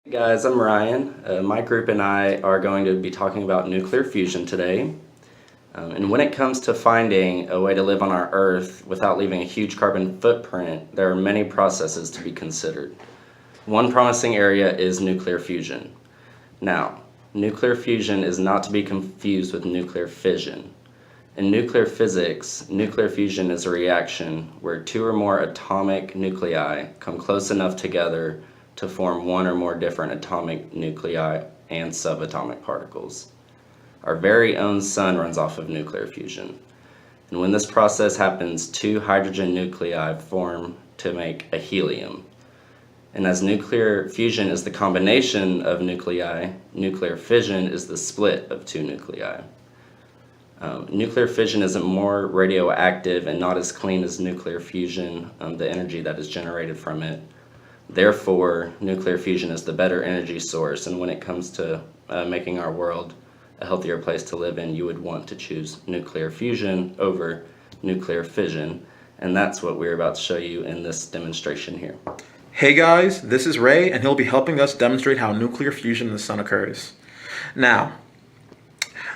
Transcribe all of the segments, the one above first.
Hey guys, I'm Ryan. My group and I are going to be talking about nuclear fusion today. And when it comes to finding a way to live on our Earth without leaving a huge carbon footprint, there are many processes to be considered. One promising area is nuclear fusion. Now, nuclear fusion is not to be confused with nuclear fission. In nuclear physics, nuclear fusion is a reaction where two or more atomic nuclei come close enough together to form one or more different atomic nuclei and subatomic particles. Our very own sun runs off of nuclear fusion. And when this process happens, two hydrogen nuclei form to make a helium. And as nuclear fusion is the combination of nuclei, nuclear fission is the split of two nuclei. Nuclear fission isn't more radioactive and not as clean as nuclear fusion, the energy that is generated from it. Therefore, nuclear fusion is the better energy source, and when it comes to making our world a healthier place to live in, you would want to choose nuclear fusion over nuclear fission, and that's what we're about to show you in this demonstration here. Hey guys, this is Ray, and he'll be helping us demonstrate how nuclear fusion in the sun occurs. Now,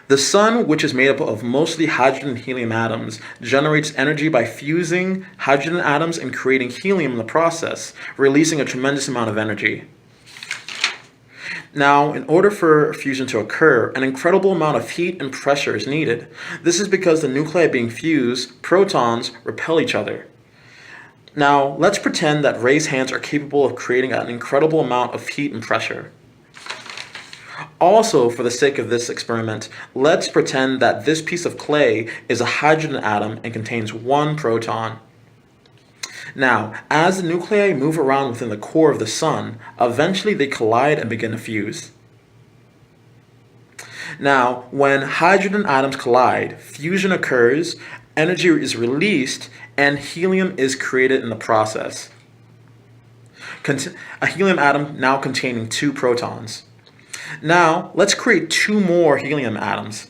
the sun, which is made up of mostly hydrogen and helium atoms, generates energy by fusing hydrogen atoms and creating helium in the process, releasing a tremendous amount of energy. Now, in order for fusion to occur, an incredible amount of heat and pressure is needed. This is because the nuclei being fused, protons, repel each other. Now, let's pretend that Ray's hands are capable of creating an incredible amount of heat and pressure. Also, for the sake of this experiment, let's pretend that this piece of clay is a hydrogen atom and contains one proton. Now, as the nuclei move around within the core of the sun, eventually they collide and begin to fuse. Now, when hydrogen atoms collide, fusion occurs, energy is released, and helium is created in the process. A helium atom now containing two protons. Now, let's create two more helium atoms.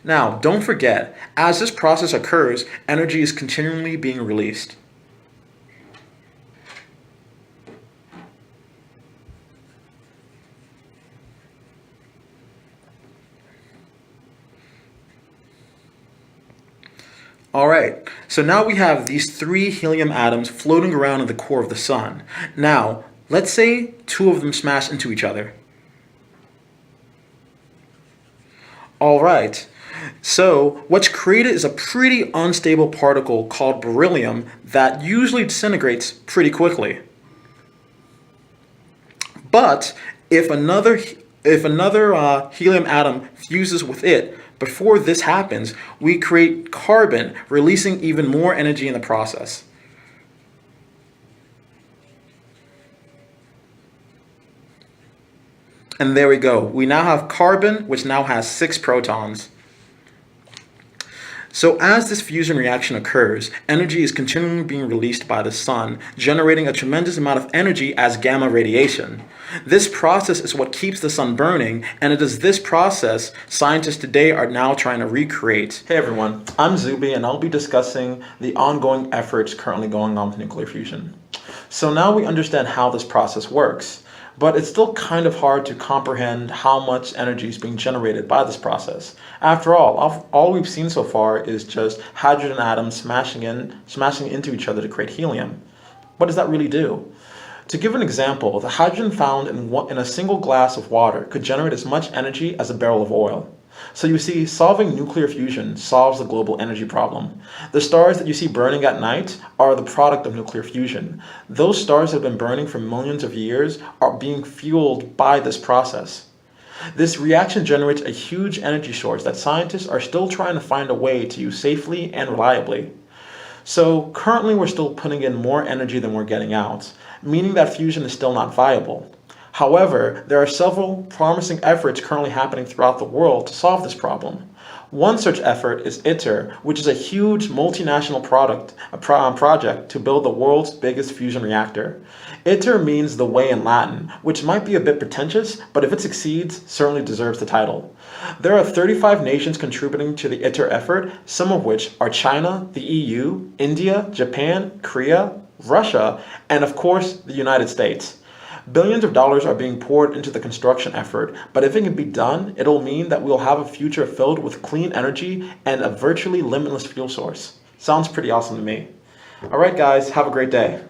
Now, don't forget, as this process occurs, energy is continually being released. Alright, so now we have these three helium atoms floating around in the core of the sun. Now, let's say two of them smash into each other. Alright, so what's created is a pretty unstable particle called beryllium that usually disintegrates pretty quickly. But if another helium atom fuses with it, before this happens, we create carbon, releasing even more energy in the process. And there we go. We now have carbon, which now has 6 protons. So as this fusion reaction occurs, energy is continually being released by the sun, generating a tremendous amount of energy as gamma radiation. This process is what keeps the sun burning, and it is this process scientists today are now trying to recreate. Hey everyone, I'm Zuby, and I'll be discussing the ongoing efforts currently going on with nuclear fusion. So now we understand how this process works. But it's still kind of hard to comprehend how much energy is being generated by this process. After all we've seen so far is just hydrogen atoms smashing into each other to create helium. What does that really do? To give an example, the hydrogen found in a single glass of water could generate as much energy as a barrel of oil. So you see, solving nuclear fusion solves the global energy problem. The stars that you see burning at night are the product of nuclear fusion. Those stars that have been burning for millions of years are being fueled by this process. This reaction generates a huge energy source that scientists are still trying to find a way to use safely and reliably. So currently we're still putting in more energy than we're getting out, meaning that fusion is still not viable. However, there are several promising efforts currently happening throughout the world to solve this problem. One such effort is ITER, which is a huge multinational project to build the world's biggest fusion reactor. ITER means the way in Latin, which might be a bit pretentious, but if it succeeds, certainly deserves the title. There are 35 nations contributing to the ITER effort, some of which are China, the EU, India, Japan, Korea, Russia, and of course, the United States. Billions of dollars are being poured into the construction effort, but if it can be done, it'll mean that we'll have a future filled with clean energy and a virtually limitless fuel source. Sounds pretty awesome to me. All right, guys, have a great day.